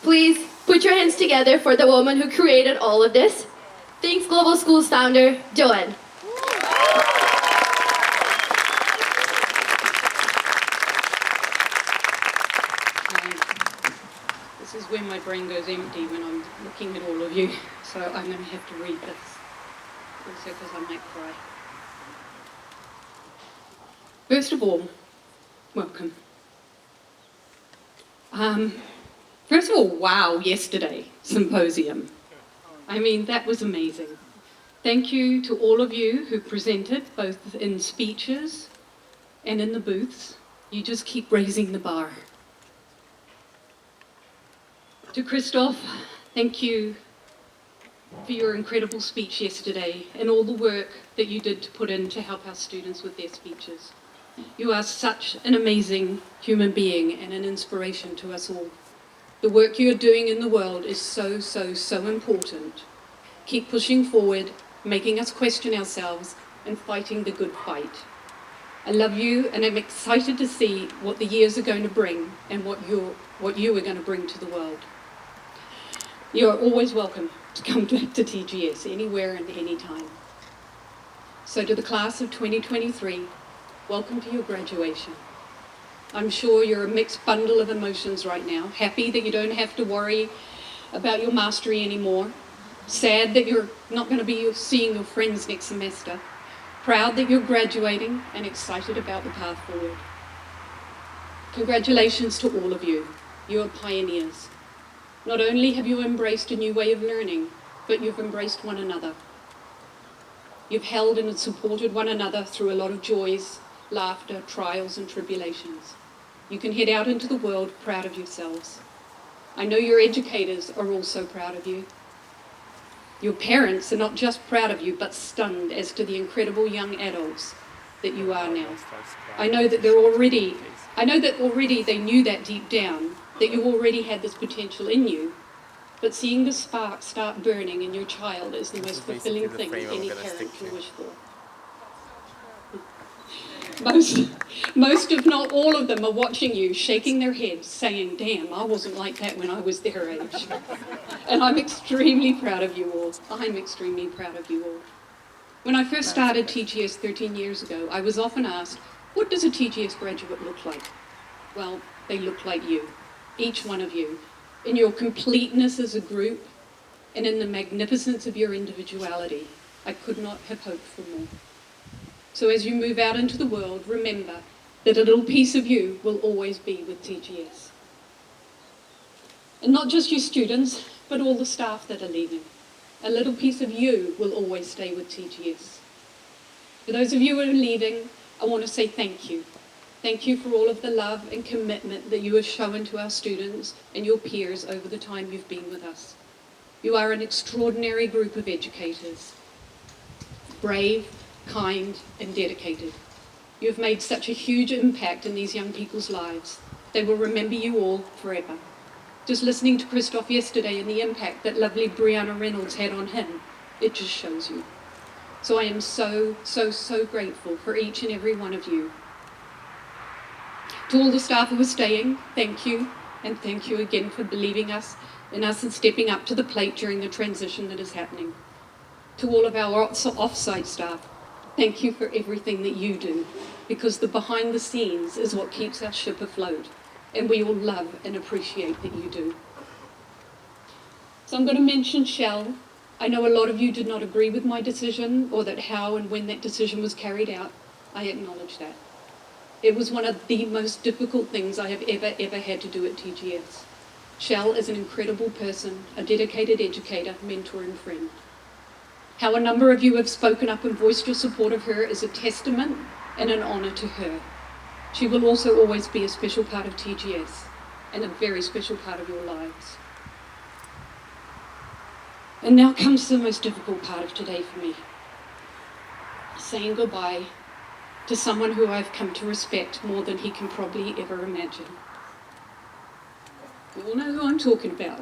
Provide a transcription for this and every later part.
Please put your hands together for the woman who created all of this. Thanks Global Schools founder, Joann. This is when my brain goes empty, when I'm looking at all of you. So I'm going to have to read this, also because I might cry. First of all, welcome. First of all, wow, yesterday, symposium. I mean, that was amazing. Thank you to all of you who presented, both in speeches and in the booths. You just keep raising the bar. To Christoph, thank you for your incredible speech yesterday and all the work that you did to put in to help our students with their speeches. You are such an amazing human being and an inspiration to us all. The work you are doing in the world is so important. Keep pushing forward, making us question ourselves and fighting the good fight. I love you and I'm excited to see what the years are going to bring and what you are going to bring to the world. You are always welcome to come back to TGS anywhere and anytime. So to the class of 2023, welcome to your graduation. I'm sure you're a mixed bundle of emotions right now. Happy that you don't have to worry about your mastery anymore. Sad that you're not going to be seeing your friends next semester. Proud that you're graduating and excited about the path forward. Congratulations to all of you. You are pioneers. Not only have you embraced a new way of learning, but you've embraced one another. You've held and supported one another through a lot of joys, laughter, trials and tribulations. You can head out into the world proud of yourselves. I know your educators are also proud of you. Your parents are not just proud of you, but stunned as to the incredible young adults that you are now. I know that already they knew that deep down, that you already had this potential in you, but seeing the spark start burning in your child is the most fulfilling thing any parent can wish for. Most if not all of them are watching you, shaking their heads, saying, damn, I wasn't like that when I was their age. And I'm extremely proud of you all. I'm extremely proud of you all. When I first started TGS 13 years ago, I was often asked, what does a TGS graduate look like? Well, they look like you, each one of you, in your completeness as a group and in the magnificence of your individuality. I could not have hoped for more. So as you move out into the world, remember that a little piece of you will always be with TGS. And not just your students, but all the staff that are leaving. A little piece of you will always stay with TGS. For those of you who are leaving, I want to say thank you. Thank you for all of the love and commitment that you have shown to our students and your peers over the time you've been with us. You are an extraordinary group of educators. Brave, kind and dedicated. You have made such a huge impact in these young people's lives. They will remember you all forever. Just listening to Christoph yesterday and the impact that lovely Brianna Reynolds had on him, it just shows you. So I am so grateful for each and every one of you. To all the staff who are staying, thank you, and thank you again for believing in us and stepping up to the plate during the transition that is happening. To all of our off-site staff, thank you for everything that you do, because the behind the scenes is what keeps our ship afloat, and we all love and appreciate that you do. So I'm going to mention Shell. I know a lot of you did not agree with my decision, or that how and when that decision was carried out. I acknowledge that. It was one of the most difficult things I have ever had to do at TGS. Shell is an incredible person, a dedicated educator, mentor and friend. How a number of you have spoken up and voiced your support of her is a testament and an honour to her. She will also always be a special part of TGS and a very special part of your lives. And now comes the most difficult part of today for me. Saying goodbye to someone who I've come to respect more than he can probably ever imagine. You all know who I'm talking about.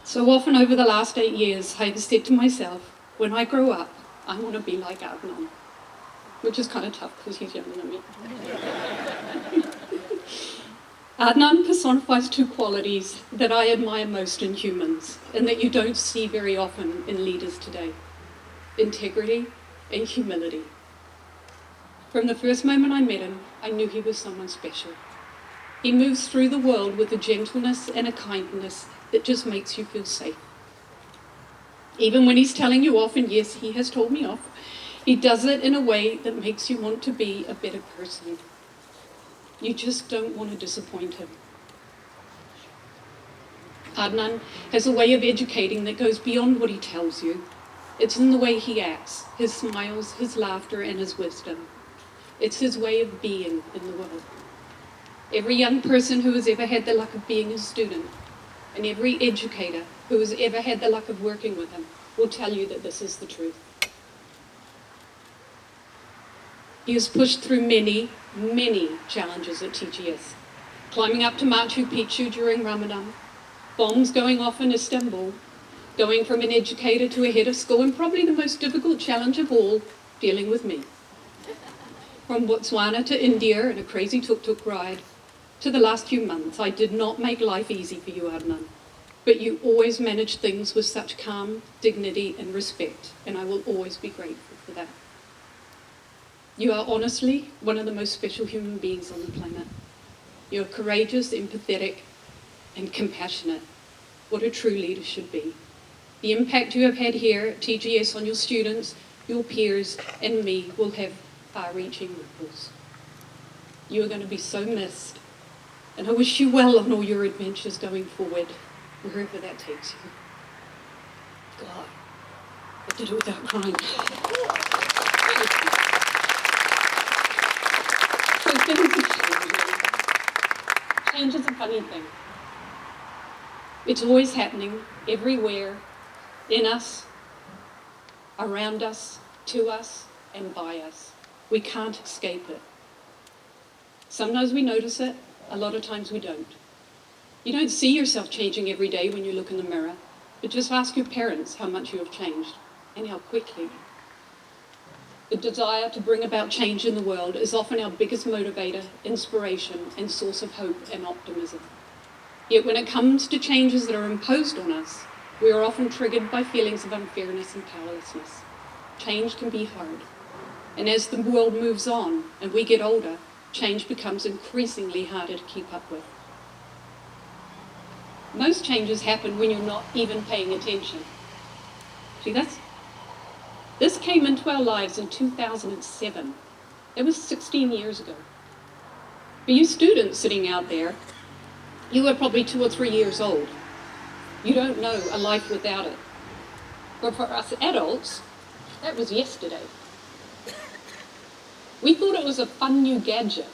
So often over the last 8 years, I've said to myself, when I grow up, I want to be like Adnan, which is kind of tough because he's younger than me. Adnan personifies two qualities that I admire most in humans and that you don't see very often in leaders today: integrity and humility. From the first moment I met him, I knew he was someone special. He moves through the world with a gentleness and a kindness that just makes you feel safe. Even when he's telling you off, and yes, he has told me off, he does it in a way that makes you want to be a better person. You just don't want to disappoint him. Adnan has a way of educating that goes beyond what he tells you. It's in the way he acts, his smiles, his laughter, and his wisdom. It's his way of being in the world. Every young person who has ever had the luck of being his student, and every educator who has ever had the luck of working with him, will tell you that this is the truth. He has pushed through many, many challenges at TGS. Climbing up to Machu Picchu during Ramadan, bombs going off in Istanbul, going from an educator to a head of school, and probably the most difficult challenge of all, dealing with me. From Botswana to India in a crazy tuk-tuk ride, to the last few months, I did not make life easy for you, Adnan. But you always managed things with such calm, dignity, and respect, and I will always be grateful for that. You are honestly one of the most special human beings on the planet. You are courageous, empathetic, and compassionate. What a true leader should be. The impact you have had here at TGS on your students, your peers, and me will have far-reaching ripples. You are going to be so missed, and I wish you well on all your adventures going forward, wherever that takes you. God, I did it without crying. So things are changing. Change is a funny thing. It's always happening, everywhere, in us, around us, to us, and by us. We can't escape it. Sometimes we notice it, a lot of times we don't. You don't see yourself changing every day when you look in the mirror, but just ask your parents how much you have changed and how quickly. The desire to bring about change in the world is often our biggest motivator, inspiration, and source of hope and optimism. Yet when it comes to changes that are imposed on us, we are often triggered by feelings of unfairness and powerlessness. Change can be hard. And as the world moves on and we get older, change becomes increasingly harder to keep up with. Most changes happen when you're not even paying attention. See, this came into our lives in 2007. It was 16 years ago. For you students sitting out there, you were probably 2 or 3 years old. You don't know a life without it. But for us adults, that was yesterday. We thought it was a fun new gadget,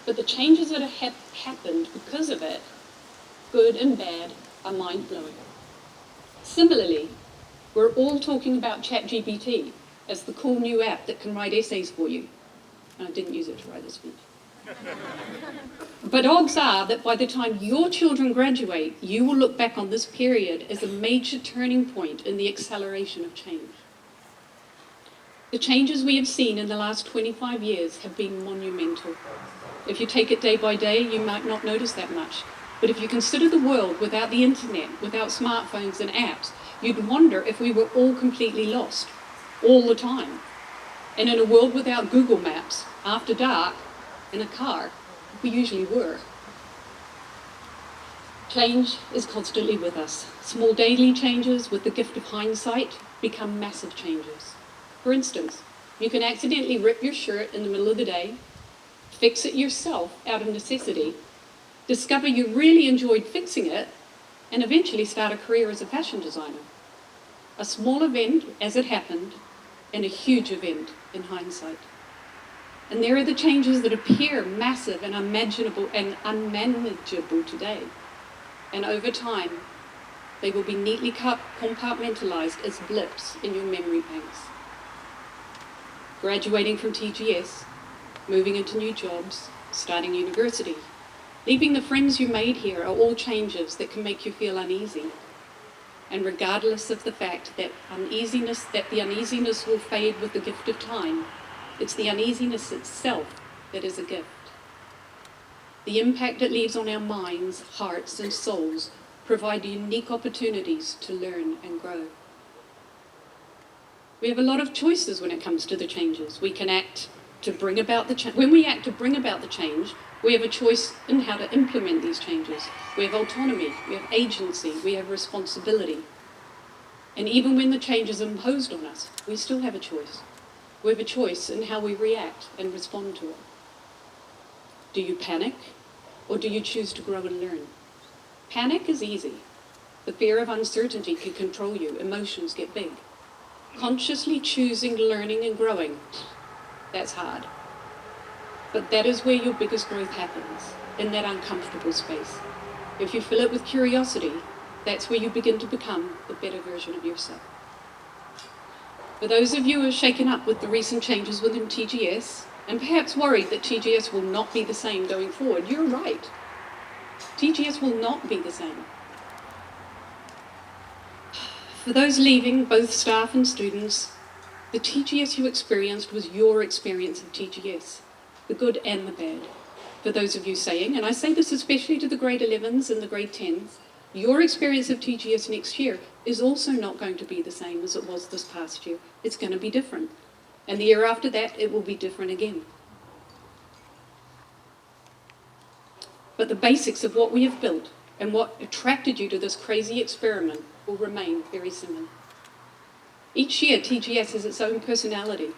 but the changes that have happened because of it, good and bad, are mind-blowing. Similarly, we're all talking about ChatGPT as the cool new app that can write essays for you. And I didn't use it to write this speech. But odds are that by the time your children graduate, you will look back on this period as a major turning point in the acceleration of change. The changes we have seen in the last 25 years have been monumental. If you take it day by day, you might not notice that much. But if you consider the world without the internet, without smartphones and apps, you'd wonder if we were all completely lost, all the time. And in a world without Google Maps, after dark, in a car, we usually were. Change is constantly with us. Small daily changes with the gift of hindsight become massive changes. For instance, you can accidentally rip your shirt in the middle of the day, fix it yourself out of necessity, discover you really enjoyed fixing it, and eventually start a career as a fashion designer. A small event as it happened, and a huge event in hindsight. And there are the changes that appear massive and unimaginable and unmanageable today. And over time, they will be neatly compartmentalized as blips in your memory banks. Graduating from TGS, moving into new jobs, starting university, leaving the friends you made here are all changes that can make you feel uneasy. And regardless of the fact that the uneasiness will fade with the gift of time, it's the uneasiness itself that is a gift. the impact it leaves on our minds, hearts, and souls provide unique opportunities to learn and grow. We have a lot of choices when it comes to the changes. We can act to bring about the change. When we act to bring about the change, we have a choice in how to implement these changes. We have autonomy, we have agency, we have responsibility. And even when the change is imposed on us, we still have a choice. We have a choice in how we react and respond to it. Do you panic, or do you choose to grow and learn? Panic is easy. The fear of uncertainty can control you. Emotions get big. Consciously choosing learning and growing, that's hard. But that is where your biggest growth happens, in that uncomfortable space. If you fill it with curiosity, that's where you begin to become the better version of yourself. For those of you who are shaken up with the recent changes within TGS, and perhaps worried that TGS will not be the same going forward, you're right. TGS will not be the same. For those leaving, both staff and students, the TGS you experienced was your experience of TGS, the good and the bad. For those of you saying, and I say this especially to the grade 11s and the grade 10s, your experience of TGS next year is also not going to be the same as it was this past year. It's going to be different. And the year after that, it will be different again. But the basics of what we have built and what attracted you to this crazy experiment will remain very similar. Each year, TGS has its own personality.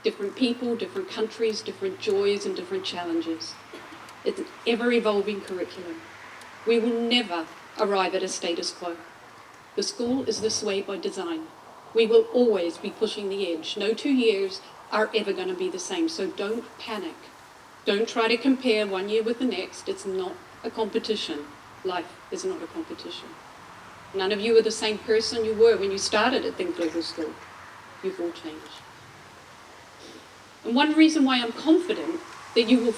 Different people, different countries, different joys and different challenges. It's an ever-evolving curriculum. We will never arrive at a status quo. The school is this way by design. We will always be pushing the edge. No 2 years are ever going to be the same, so don't panic. Don't try to compare one year with the next. It's not a competition. Life is not a competition. None of you are the same person you were when you started at Think Global School. You've all changed. And one reason why I'm confident that you will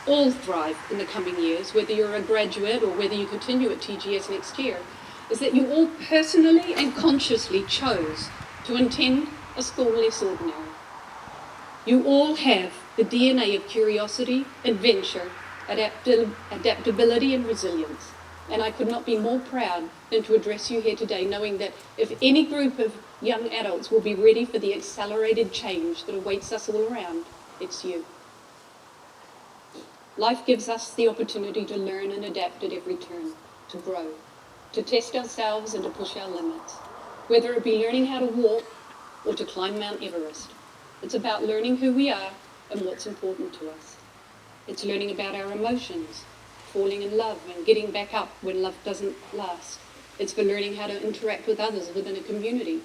all thrive in the coming years, whether you're a graduate or whether you continue at TGS next year, is that you all personally and consciously chose to attend a school less ordinary. You all have the DNA of curiosity, adventure, adaptability and resilience. And I could not be more proud than to address you here today, knowing that if any group of young adults will be ready for the accelerated change that awaits us all around, it's you. Life gives us the opportunity to learn and adapt at every turn, to grow, to test ourselves and to push our limits, whether it be learning how to walk or to climb Mount Everest. It's about learning who we are and what's important to us. It's learning about our emotions, falling in love and getting back up when love doesn't last. It's for learning how to interact with others within a community,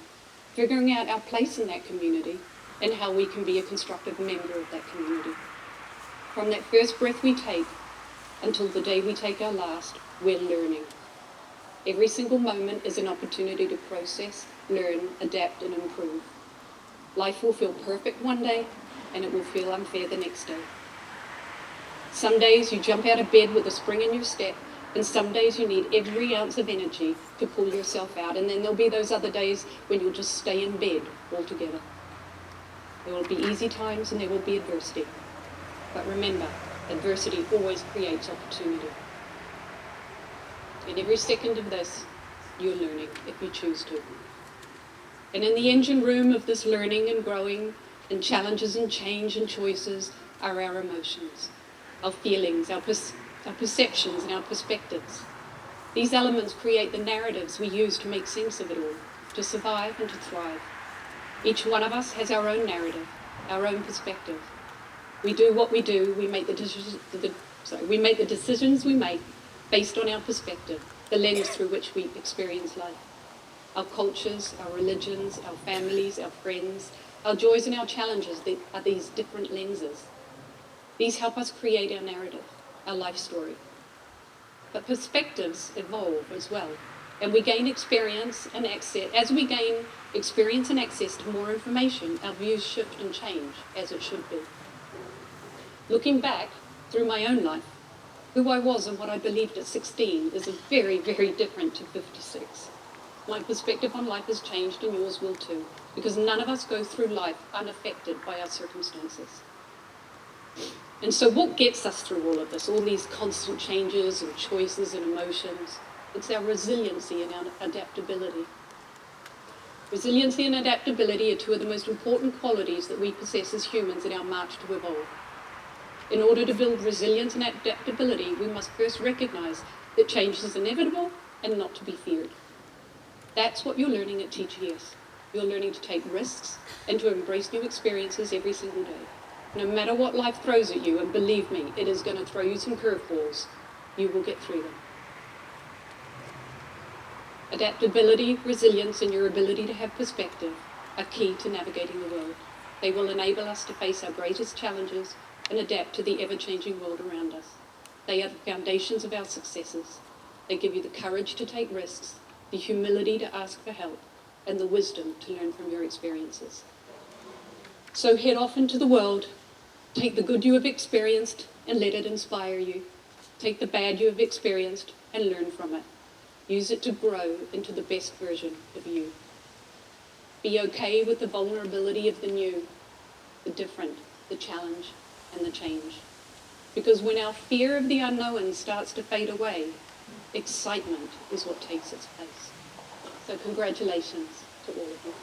figuring out our place in that community and how we can be a constructive member of that community. From that first breath we take until the day we take our last, we're learning. Every single moment is an opportunity to process, learn, adapt and improve. Life will feel perfect one day and it will feel unfair the next day. Some days you jump out of bed with a spring in your step, and some days you need every ounce of energy to pull yourself out, and then there'll be those other days when you'll just stay in bed altogether. There will be easy times and there will be adversity. But remember, adversity always creates opportunity. In every second of this, you're learning if you choose to. And in the engine room of this learning and growing and challenges and change and choices are our emotions, our feelings, our perceptions and our perspectives. These elements create the narratives we use to make sense of it all, to survive and to thrive. Each one of us has our own narrative, our own perspective. We do what we do, we make the decisions we make based on our perspective, the lens through which we experience life. Our cultures, our religions, our families, our friends, our joys and our challenges are these different lenses. These help us create our narrative, our life story. But perspectives evolve as well, and we gain experience and access. As we gain experience and access to more information, our views shift and change, as it should be. Looking back through my own life, who I was and what I believed at 16 is very, very different to 56. My perspective on life has changed and yours will too, because none of us go through life unaffected by our circumstances. And so what gets us through all of this, all these constant changes and choices and emotions? It's our resiliency and our adaptability. Resiliency and adaptability are two of the most important qualities that we possess as humans in our march to evolve. In order to build resilience and adaptability, we must first recognise that change is inevitable and not to be feared. That's what you're learning at TGS. You're learning to take risks and to embrace new experiences every single day. No matter what life throws at you, and believe me, it is going to throw you some curveballs, you will get through them. Adaptability, resilience, and your ability to have perspective are key to navigating the world. They will enable us to face our greatest challenges and adapt to the ever-changing world around us. They are the foundations of our successes. They give you the courage to take risks, the humility to ask for help, and the wisdom to learn from your experiences. So head off into the world, take the good you have experienced and let it inspire you. Take the bad you have experienced and learn from it. Use it to grow into the best version of you. Be okay with the vulnerability of the new, the different, the challenge, and the change. Because when our fear of the unknown starts to fade away, excitement is what takes its place. So congratulations to all of you.